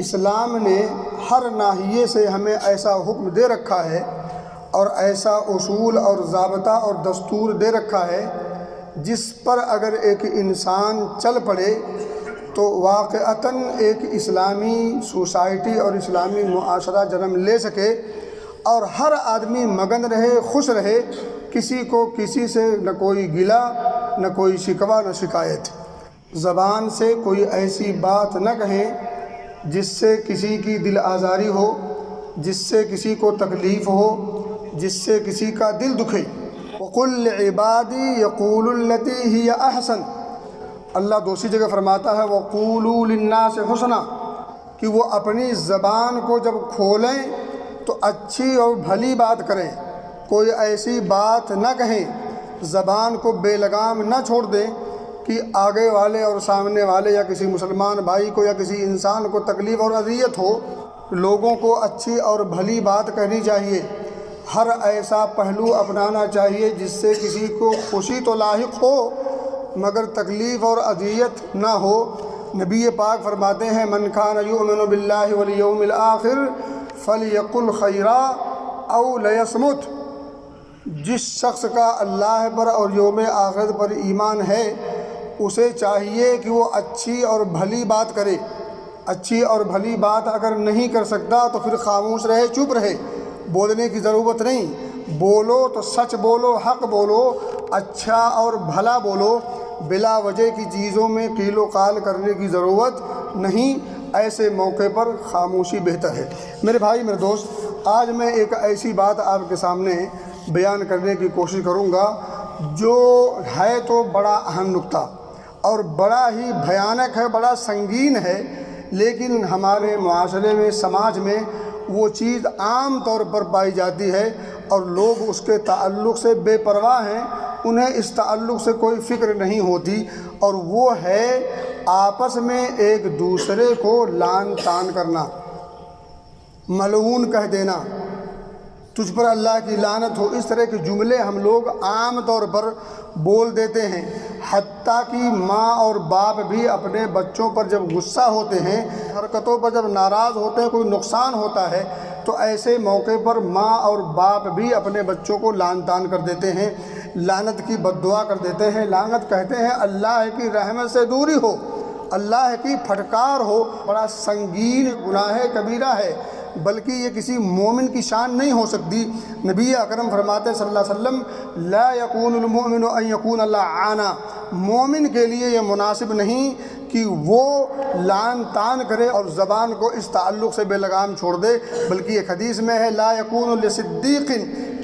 اسلام نے ہر ناحیے سے ہمیں ایسا حکم دے رکھا ہے اور ایسا اصول اور ضابطہ اور دستور دے رکھا ہے جس پر اگر ایک انسان چل پڑے تو واقعتاً ایک اسلامی سوسائٹی اور اسلامی معاشرہ جنم لے سکے اور ہر آدمی مگن رہے، خوش رہے، کسی کو کسی سے نہ کوئی گلہ، نہ کوئی شکوہ، نہ شکایت۔ زبان سے کوئی ایسی بات نہ کہیں جس سے کسی کی دل آزاری ہو، جس سے کسی کو تکلیف ہو، جس سے کسی کا دل دکھے۔ وَقُلْ لِعِبَادِي يَقُولُوا الَّتِي هِيَ أَحْسَنُ، اللہ دوسری جگہ فرماتا ہے وَقُولُوا لِلنَّاسِ حُسْنًا، کہ وہ اپنی زبان کو جب کھولیں تو اچھی اور بھلی بات کریں، کوئی ایسی بات نہ کہیں، زبان کو بے لگام نہ چھوڑ دیں کہ آگے والے اور سامنے والے یا کسی مسلمان بھائی کو یا کسی انسان کو تکلیف اور اذیت ہو۔ لوگوں کو اچھی اور بھلی بات کہنی چاہیے، ہر ایسا پہلو اپنانا چاہیے جس سے کسی کو خوشی تو لاحق ہو مگر تکلیف اور اذیت نہ ہو۔ نبی پاک فرماتے ہیں من کان یؤمن باللہ والیوم الآخر فلیقل خیرا او لیصمت، جس شخص کا اللہ پر اور یوم آخرت پر ایمان ہے اسے چاہیے کہ وہ اچھی اور بھلی بات کرے۔ اچھی اور بھلی بات اگر نہیں کر سکتا تو پھر خاموش رہے، چپ رہے، بولنے کی ضرورت نہیں۔ بولو تو سچ بولو، حق بولو، اچھا اور بھلا بولو، بلا وجہ کی چیزوں میں قیل و قال کرنے کی ضرورت نہیں۔ ایسے موقع پر خاموشی بہتر ہے۔ میرے بھائی، میرے دوست، آج میں ایک ایسی بات آپ کے سامنے بیان کرنے کی کوشش کروں گا جو ہے تو بڑا اہم نکتہ اور بڑا ہی بھیانک ہے، بڑا سنگین ہے، لیکن ہمارے معاشرے میں، سماج میں وہ چیز عام طور پر پائی جاتی ہے اور لوگ اس کے تعلق سے بے پرواہ ہیں، انہیں اس تعلق سے کوئی فکر نہیں ہوتی، اور وہ ہے آپس میں ایک دوسرے کو لعن طعن کرنا، ملعون کہہ دینا، تجھ پر اللہ کی لعنت ہو۔ اس طرح کے جملے ہم لوگ عام طور پر بول دیتے ہیں، حتیٰ کہ ماں اور باپ بھی اپنے بچوں پر جب غصہ ہوتے ہیں، حرکتوں پر جب ناراض ہوتے ہیں، کوئی نقصان ہوتا ہے تو ایسے موقع پر ماں اور باپ بھی اپنے بچوں کو لعن طعن کر دیتے ہیں، لعنت کی بد دعا کر دیتے ہیں۔ لعنت کہتے ہیں اللہ کی رحمت سے دوری ہو، اللہ کی پھٹکار ہو، بڑا سنگین گناہ کبیرہ ہے، بلکہ یہ کسی مومن کی شان نہیں ہو سکتی۔ نبی اکرم فرماتے صلی اللہ علیہ وسلم لا یکون المؤمن ان یکون لعانا، مومن کے لیے یہ مناسب نہیں کہ وہ لعن طعن کرے اور زبان کو اس تعلق سے بے لگام چھوڑ دے، بلکہ ایک حدیث میں ہے لا یکون لصدیق،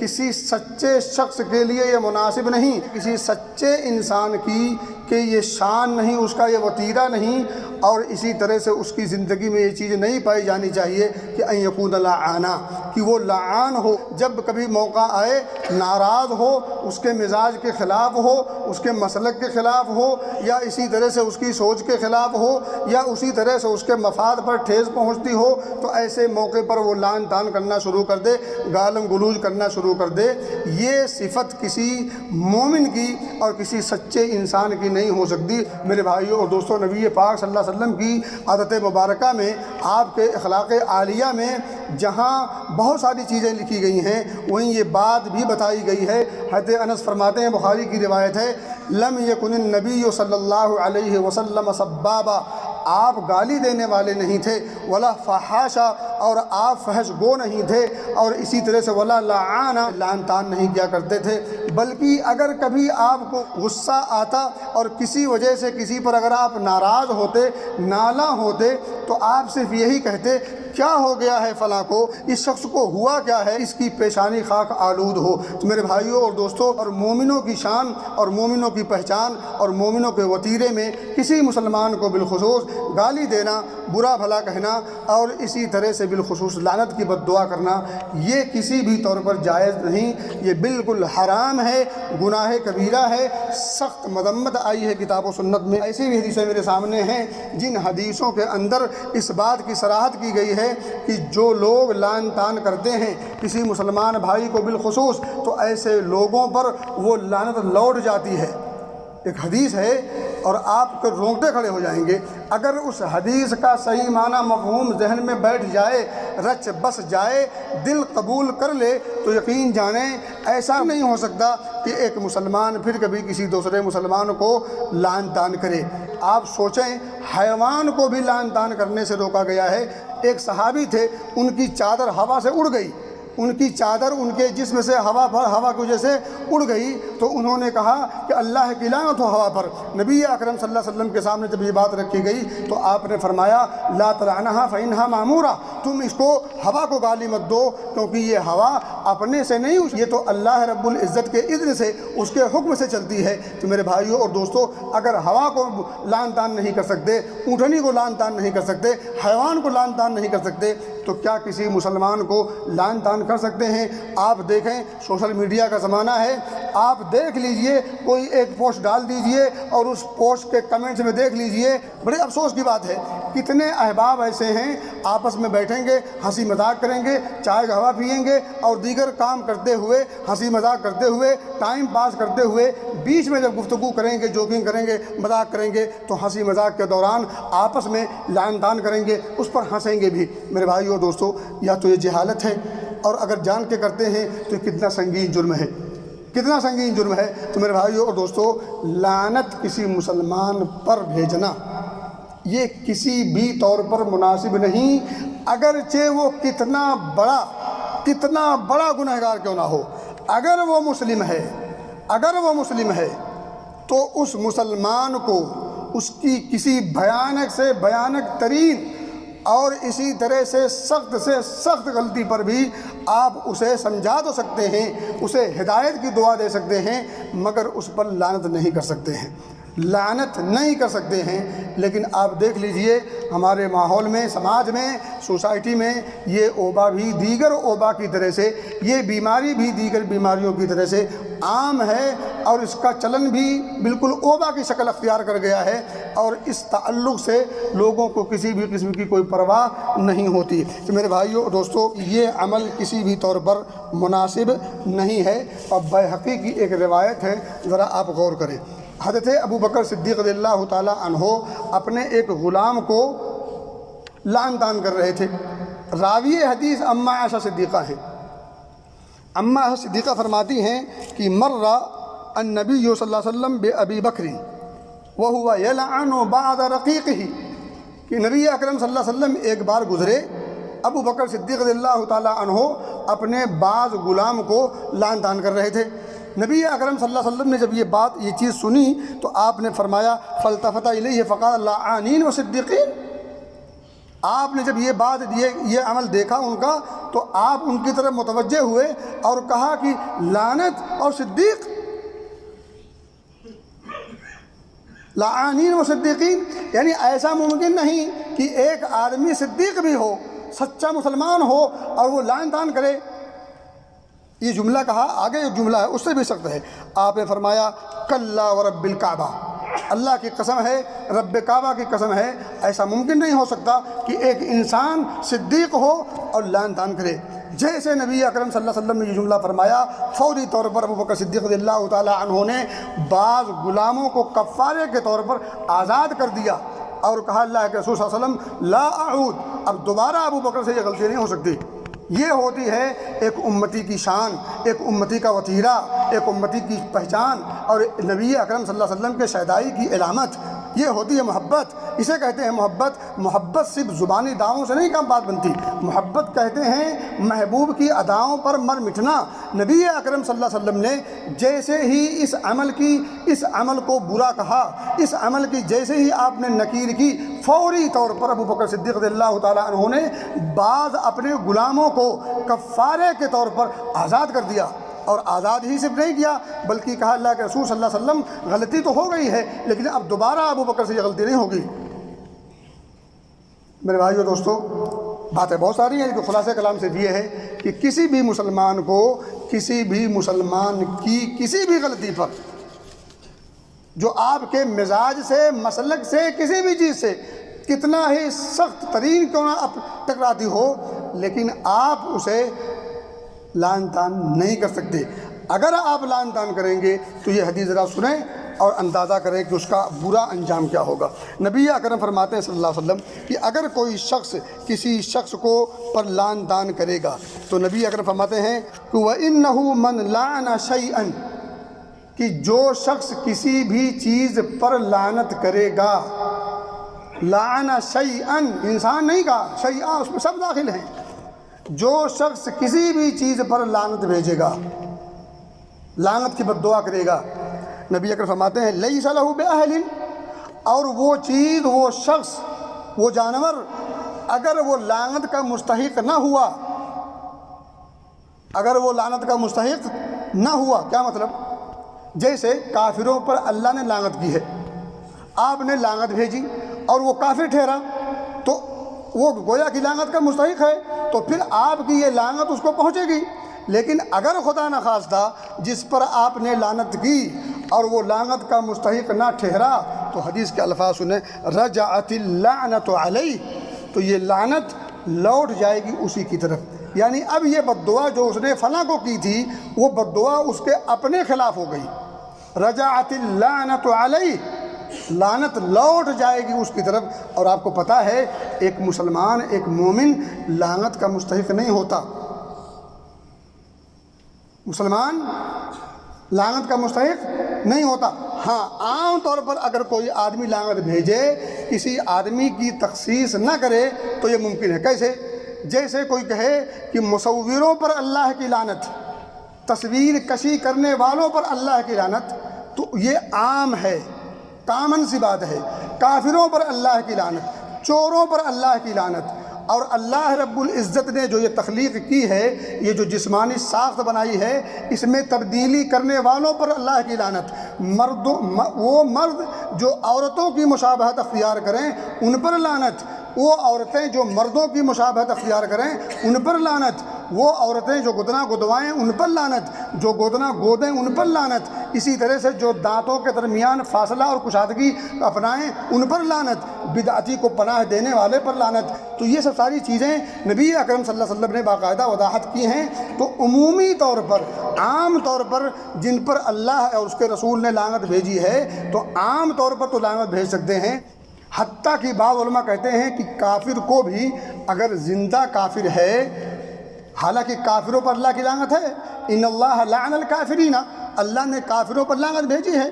کسی سچے شخص کے لیے یہ مناسب نہیں، کسی سچے انسان کی کہ یہ شان نہیں، اس کا یہ وطیرہ نہیں، اور اسی طرح سے اس کی زندگی میں یہ چیز نہیں پائی جانی چاہیے کہ ان یکون لعانا، کہ وہ لعان ہو، جب کبھی موقع آئے ناراض ہو، اس کے مزاج کے خلاف ہو، اس کے مسلک کے خلاف ہو، یا اسی طرح سے اس کی سوچ کے خلاف ہو، یا اسی طرح سے اس کے مفاد پر ٹھیس پہنچتی ہو، تو ایسے موقع پر وہ لعن طعن کرنا شروع کر دے، گالم گلوچ کرنا شروع کر دے۔ یہ صفت کسی مومن کی اور کسی سچے انسان کی نہیں ہو سکتی۔ میرے بھائیوں اور دوستوں، نبی پاک صلی اللہ علیہ وسلم کی عادت مبارکہ میں، آپ کے اخلاق عالیہ میں جہاں بہت ساری چیزیں لکھی گئی ہیں، وہیں یہ بات بھی بتائی گئی ہے۔ حضرت انس فرماتے ہیں، بخاری کی روایت ہے، لم یکن النبی صلی اللہ علیہ وسلم سبابا، آپ گالی دینے والے نہیں تھے، ولا فحاشا، اور آپ فحش گو نہیں تھے، اور اسی طرح سے ولا لعانا، لعن طعن نہیں کیا کرتے تھے، بلکہ اگر کبھی آپ کو غصہ آتا اور کسی وجہ سے کسی پر اگر آپ ناراض ہوتے، نالاں ہوتے، تو آپ صرف یہی کہتے کیا ہو گیا ہے فلاں کو، اس شخص کو ہوا کیا ہے، اس کی پیشانی خاک آلود ہو۔ تو میرے بھائیوں اور دوستوں، اور مومنوں کی شان اور مومنوں کی پہچان اور مومنوں کے وطیرے میں کسی مسلمان کو بالخصوص گالی دینا، برا بھلا کہنا، اور اسی طرح سے بالخصوص لعنت کی بد دعا کرنا، یہ کسی بھی طور پر جائز نہیں، یہ بالکل حرام ہے، گناہ کبیرہ ہے، سخت مذمت آئی ہے کتاب و سنت میں۔ ایسی بھی حدیثیں میرے سامنے ہیں جن حدیثوں کے اندر اس بات کی صراحت کی گئی ہے کہ جو لوگ لعن طعن کرتے ہیں کسی مسلمان بھائی کو بالخصوص، تو ایسے لوگوں پر وہ لعنت لوٹ جاتی ہے، ایک حدیث ہے اور آپ کے رونگٹے کھڑے ہو جائیں گے۔ اگر اس حدیث کا صحیح معنی مفہوم ذہن میں بیٹھ جائے، رچ بس جائے، دل قبول کر لے، تو یقین جانیں ایسا نہیں ہو سکتا کہ ایک مسلمان پھر کبھی کسی دوسرے مسلمان کو لعن طعن کرے۔ آپ سوچیں، حیوان کو بھی لعن طعن کرنے سے روکا گیا ہے۔ ایک صحابی تھے، ان کی چادر ہوا سے اڑ گئی، ان کی چادر ان کے جسم سے ہوا کی وجہ سے اڑ گئی، تو انہوں نے کہا کہ اللہ کی لعنت ہو ہوا پر۔ نبی اکرم صلی اللہ علیہ وسلم کے سامنے جب یہ بات رکھی گئی تو آپ نے فرمایا لا تلعنها فإنها مأمورہ، تم اس کو ہوا کو گالی مت دو، کیونکہ یہ ہوا اپنے سے نہیں، یہ تو اللہ رب العزت کے اذن سے، اس کے حکم سے چلتی ہے۔ تو میرے بھائیوں اور دوستو، اگر ہوا کو لعن طعن نہیں کر سکتے، اونٹنی کو لعن طعن نہیں کر سکتے، حیوان کو لعن طعن نہیں کر سکتے، تو کیا کسی مسلمان کو لعن طعن کر سکتے ہیں؟ آپ دیکھیں، سوشل میڈیا کا زمانہ ہے، آپ دیکھ لیجئے، کوئی ایک پوسٹ ڈال دیجئے اور اس پوسٹ کے کمنٹس میں دیکھ لیجئے، بڑے افسوس کی بات ہے، کتنے احباب ایسے ہیں آپس میں بیٹھیں گے، ہنسی مذاق کریں گے، چائے کا ہوا پئیں گے اور دیگر کام کرتے ہوئے، ہنسی مذاق کرتے ہوئے، ٹائم پاس کرتے ہوئے، بیچ میں جب گفتگو کریں گے، جوکنگ کریں گے، مذاق کریں گے، تو ہنسی مذاق کے دوران آپس میں لعن طعن کریں گے، اس پر ہنسیں گے بھی۔ میرے بھائیو دوستو، یا تو یہ جہالت ہے، اور اگر جان کے کرتے ہیں تو کتنا سنگین جرم ہے، کتنا سنگین جرم ہے۔ تو میرے بھائیو اور دوستو، لعنت کسی مسلمان پر بھیجنا یہ کسی بھی طور پر مناسب نہیں، اگرچہ وہ کتنا بڑا گنہگار کیوں نہ ہو۔ اگر وہ مسلم ہے تو اس مسلمان کو اس کی کسی بھیانک سے بھیانک ترین اور اسی طرح سے سخت غلطی پر بھی آپ اسے سمجھا تو سکتے ہیں، اسے ہدایت کی دعا دے سکتے ہیں، مگر اس پر لعنت نہیں کر سکتے ہیں، لعنت نہیں کر سکتے ہیں۔ لیکن آپ دیکھ لیجئے، ہمارے ماحول میں، سماج میں، سوسائٹی میں یہ وبا بھی دیگر وبا کی طرح سے، یہ بیماری بھی دیگر بیماریوں کی طرح سے عام ہے، اور اس کا چلن بھی بالکل وبا کی شکل اختیار کر گیا ہے، اور اس تعلق سے لوگوں کو کسی بھی قسم کی کوئی پرواہ نہیں ہوتی۔ تو میرے بھائیوں اور دوستو، یہ عمل کسی بھی طور پر مناسب نہیں ہے۔ اور بیہقی کی ایک روایت ہے، ذرا آپ غور کریں۔ حضرت ابو بکر صدیق رضی اللہ تعالیٰ عنہ اپنے ایک غلام کو لعن طعن کر رہے تھے۔ راوی حدیث اماں عائشہ صدیقہ ہیں۔ اماں عائشہ صدیقہ فرماتی ہیں کہ مر النبی صلی اللہ علیہ وسلم بأبی بکر وہو یلعن بعد رقیقہ، کہ نبی اکرم صلی اللہ علیہ وسلم ایک بار گزرے، ابو بکر صدیق رضی اللہ تعالیٰ عنہ اپنے بعض غلام کو لعن طعن کر رہے تھے۔ نبی اکرم صلی اللہ علیہ وسلم نے جب یہ چیز سنی تو آپ نے فرمایا فالتفت الیہ فقال لعانین و صدیقین، آپ نے جب یہ عمل دیکھا ان کا تو آپ ان کی طرف متوجہ ہوئے اور کہا کہ لعنت اور صدیق، لعانین و صدیقین، یعنی ایسا ممکن نہیں کہ ایک آدمی صدیق بھی ہو، سچا مسلمان ہو، اور وہ لعن طعن کرے۔ یہ جملہ کہا، آگے جو جملہ ہے اس سے بھی سخت ہے۔ آپ نے فرمایا کلا ورب الکعبہ، اللہ کی قسم ہے، رب کعبہ کی قسم ہے، ایسا ممکن نہیں ہو سکتا کہ ایک انسان صدیق ہو اور لعن طعن کرے۔ جیسے نبی اکرم صلی اللہ علیہ وسلم نے یہ جملہ فرمایا، فوری طور پر ابو بکر صدیق رضی اللہ تعالیٰ عنہ نے بعض غلاموں کو کفارے کے طور پر آزاد کر دیا اور کہا اللہ کے رسول صلی اللہ علیہ وسلم لا اعود، اب دوبارہ ابو بکر سے یہ غلطی نہیں ہو سکتی۔ یہ ہوتی ہے ایک امتی کی شان، ایک امتی کا وتیرہ، ایک امتی کی پہچان، اور نبی اکرم صلی اللہ علیہ وسلم کے شیدائی کی علامت، یہ ہوتی ہے محبت۔ اسے کہتے ہیں محبت۔ محبت صرف زبانی دعووں سے نہیں کام بات بنتی، محبت کہتے ہیں محبوب کی اداؤں پر مر مٹنا۔ نبی اکرم صلی اللہ علیہ وسلم نے جیسے ہی اس عمل کو برا کہا، اس عمل کی جیسے ہی آپ نے نکیر کی، فوری طور پر ابو بکر صدیق رضی اللہ تعالیٰ عنہ نے بعض اپنے غلاموں کو کفارے کے طور پر آزاد کر دیا، اور آزاد ہی صرف نہیں کیا بلکہ کہا اللہ کے رسول صلی اللہ علیہ وسلم غلطی تو ہو گئی ہے لیکن اب دوبارہ ابو بکر سے یہ غلطی نہیں ہوگی۔ میرے بھائیو دوستو، باتیں بہت ساری ہیں، لیکن خلاصہ کلام سے یہ ہے کہ کسی بھی مسلمان کو، کسی بھی مسلمان کی کسی بھی غلطی پر، جو آپ کے مزاج سے، مسلک سے، کسی بھی چیز سے کتنا ہی سخت ترین کیوں نہ ٹکراتی ہو، لیکن آپ اسے لعن طعن نہیں کر سکتے۔ اگر آپ لعن طعن کریں گے تو یہ حدیث ذرا سنیں، اور اندازہ کریں کہ اس کا برا انجام کیا ہوگا۔ نبی اکرم فرماتے ہیں صلی اللہ علیہ وسلم کہ اگر کوئی شخص کسی شخص کو پر لعن طعن کرے گا تو نبی اکرم فرماتے ہیں کہ وَإِنَّهُ مَنْ لَعَنَ شَيْئًا، کہ جو شخص کسی بھی چیز پر لعنت کرے گا، لعن شیئن، انسان نہیں کہا، شیئا اس میں سب داخل ہیں، جو شخص کسی بھی چیز پر لعنت بھیجے گا، لعنت کی بد دعا کرے گا، نبی اکرم فرماتے ہیں لیس لہ بأہل، اور وہ چیز، وہ شخص، وہ جانور اگر وہ لعنت کا مستحق نہ ہوا، اگر وہ لعنت کا مستحق نہ ہوا، کیا مطلب؟ جیسے کافروں پر اللہ نے لعنت کی ہے، آپ نے لعنت بھیجی اور وہ کافر ٹھہرا تو وہ گویا کی لعنت کا مستحق ہے، تو پھر آپ کی یہ لعنت اس کو پہنچے گی۔ لیکن اگر خدا نخواستہ جس پر آپ نے لعنت کی اور وہ لعنت کا مستحق نہ ٹھہرا تو حدیث کے الفاظ سنیں رجعت اللعنت علیہ، تو یہ لعنت لوٹ جائے گی اسی کی طرف، یعنی اب یہ بد دعا جو اس نے فلاں کو کی تھی وہ بد دعا اس کے اپنے خلاف ہو گئی، رجعت اللعنت علیہ، لعنت لوٹ جائے گی اس کی طرف۔ اور آپ کو پتہ ہے ایک مسلمان، ایک مومن لعنت کا مستحق نہیں ہوتا، مسلمان لعنت کا مستحق نہیں ہوتا۔ ہاں عام طور پر اگر کوئی آدمی لعنت بھیجے، کسی آدمی کی تخصیص نہ کرے تو یہ ممکن ہے۔ کیسے؟ جیسے کوئی کہے کہ مصوروں پر اللہ کی لعنت، تصویر کشی کرنے والوں پر اللہ کی لعنت، تو یہ عام ہے، کامن سی بات ہے۔ کافروں پر اللہ کی لعنت، چوروں پر اللہ کی لعنت، اور اللہ رب العزت نے جو یہ تخلیق کی ہے، یہ جو جسمانی ساخت بنائی ہے، اس میں تبدیلی کرنے والوں پر اللہ کی لعنت، وہ مرد جو عورتوں کی مشابہت اختیار کریں ان پر لعنت، وہ عورتیں جو مردوں کی مشابہت اختیار کریں ان پر لعنت، وہ عورتیں جو گدنا گدوائیں ان پر لعنت، جو گودنا گودیں ان پر لعنت، اسی طرح سے جو دانتوں کے درمیان فاصلہ اور کشادگی اپنائیں ان پر لعنت، بدعتی کو پناہ دینے والے پر لعنت۔ تو یہ سب ساری چیزیں نبی اکرم صلی اللہ علیہ وسلم نے باقاعدہ وضاحت کی ہیں۔ تو عمومی طور پر، عام طور پر جن پر اللہ اور اس کے رسول نے لعنت بھیجی ہے تو عام طور پر تو لعنت بھیج سکتے ہیں، حتیٰ کہ بعض علماء کہتے ہیں کہ کافر کو بھی اگر زندہ کافر ہے، حالانکہ کافروں پر اللہ کی لعنت ہے، ان اللہ لعن الکافرین، اللہ نے کافروں پر لعنت بھیجی ہے،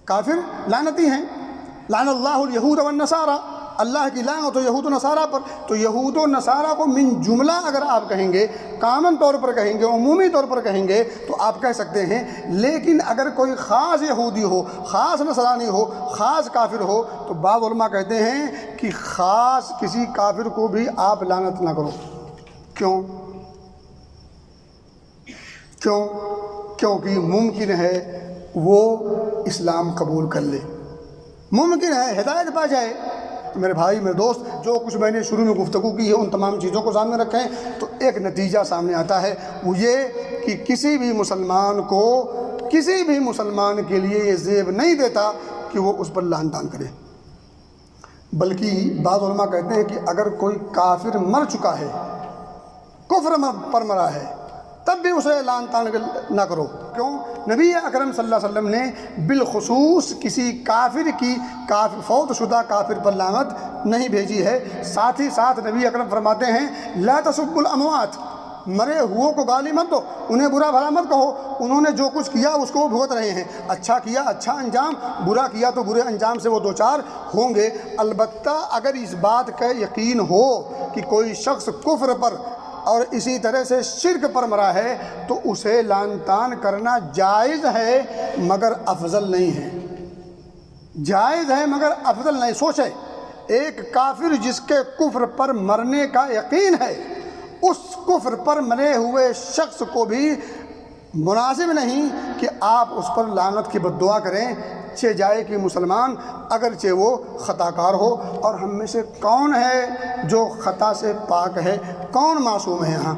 کافر لعنتی ہیں، لعن اللہ الیہود والنصارى، اللہ کی لعنت تو یہود و نصارہ پر۔ تو یہود و نصارہ کو من جملہ اگر آپ کہیں گے، کامن طور پر کہیں گے، عمومی طور پر کہیں گے تو آپ کہہ سکتے ہیں۔ لیکن اگر کوئی خاص یہودی ہو، خاص نصرانی ہو، خاص کافر ہو تو بعض علماء کہتے ہیں کہ خاص کسی کافر کو بھی آپ لعنت نہ کرو۔ کیوں؟ کیونکہ ممکن ہے وہ اسلام قبول کر لے، ممکن ہے ہدایت پا جائے۔ میرے بھائی، میرے دوست، جو کچھ میں نے شروع میں گفتگو کی ہے ان تمام چیزوں کو سامنے رکھیں تو ایک نتیجہ سامنے آتا ہے، وہ یہ کہ کسی بھی مسلمان کو، کسی بھی مسلمان کے لیے یہ زیب نہیں دیتا کہ وہ اس پر لعن طعن کرے۔ بلکہ بعض علماء کہتے ہیں کہ اگر کوئی کافر مر چکا ہے، کفر پر مرا ہے، تب بھی اسے لعن طعن نہ کرو۔ کیوں؟ نبی اکرم صلی اللہ علیہ وسلم نے بالخصوص کسی کافر کی، فوت شدہ کافر پر لعنت نہیں بھیجی ہے۔ ساتھ ہی ساتھ نبی اکرم فرماتے ہیں لا تسبوا الاموات، مرے ہوئوں کو گالی مت دو، انہیں برا بھلا مت کہو، انہوں نے جو کچھ کیا اس کو وہ بھگت رہے ہیں، اچھا کیا اچھا انجام، برا کیا تو برے انجام سے وہ دوچار ہوں گے۔ البتہ اگر اس بات کا یقین ہو کہ کوئی شخص کفر پر اور اسی طرح سے شرک پر مرا ہے تو اسے لعن طعن کرنا جائز ہے مگر افضل نہیں ہے، جائز ہے مگر افضل نہیں۔ سوچے، ایک کافر جس کے کفر پر مرنے کا یقین ہے، اس کفر پر مرے ہوئے شخص کو بھی مناسب نہیں کہ آپ اس پر لعنت کی بد دعا کریں، چہ جائے کہ مسلمان اگرچہ وہ خطا کار ہو۔ اور ہم میں سے کون ہے جو خطا سے پاک ہے؟ کون معصوم ہے یہاں؟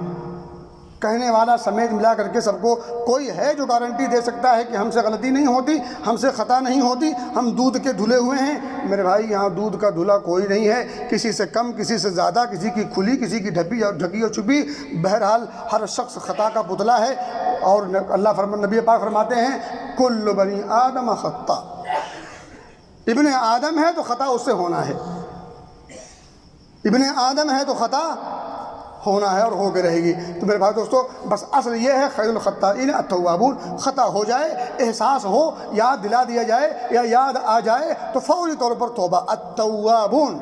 کہنے والا سمیت ملا کر کے سب کو کوئی ہے جو گارنٹی دے سکتا ہے کہ ہم سے غلطی نہیں ہوتی، ہم سے خطا نہیں ہوتی، ہم دودھ کے دھلے ہوئے ہیں؟ میرے بھائی یہاں دودھ کا دھلا کوئی نہیں ہے، کسی سے کم، کسی سے زیادہ، کسی کی کھلی، کسی کی ڈھکی اور چھپی، بہرحال ہر شخص خطا کا پتلا ہے۔ اور نبی پاک فرماتے ہیں کل بنی آدم خطا، ابن آدم ہے تو خطا اس سے ہونا ہے، ابن آدم ہے تو خطا ہونا ہے اور ہو کے رہے گی۔ تو میرے بھائی دوستو، بس اصل یہ ہے خیر الخطائین التوابون، خطا ہو جائے، احساس ہو، یاد دلا دیا جائے یا یاد آ جائے تو فوری طور پر توبہ۔ التوابون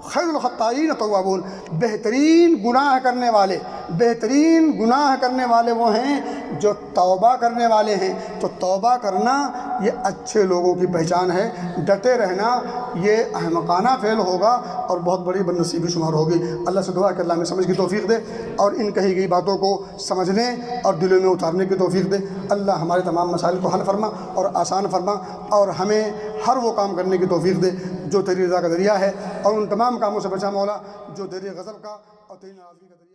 خیر الخطائین التوابون، بہترین گناہ کرنے والے، بہترین گناہ کرنے والے وہ ہیں جو توبہ کرنے والے ہیں۔ تو توبہ کرنا یہ اچھے لوگوں کی پہچان ہے، ڈٹے رہنا یہ احمقانہ فعل ہوگا اور بہت بڑی بد نصیبی شمار ہوگی۔ اللہ سے دعا کہ اللہ ہمیں سمجھ کی توفیق دے اور ان کہی گئی باتوں کو سمجھنے اور دلوں میں اتارنے کی توفیق دے۔ اللہ ہمارے تمام مسائل کو حل فرما اور آسان فرما اور ہمیں ہر وہ کام کرنے کی توفیق دے جو تیری رضا کا ذریعہ ہے، اور ان تمام کاموں سے بچا مولا جو تیری غضب کا اور تیری ناراضگی کا ذریعہ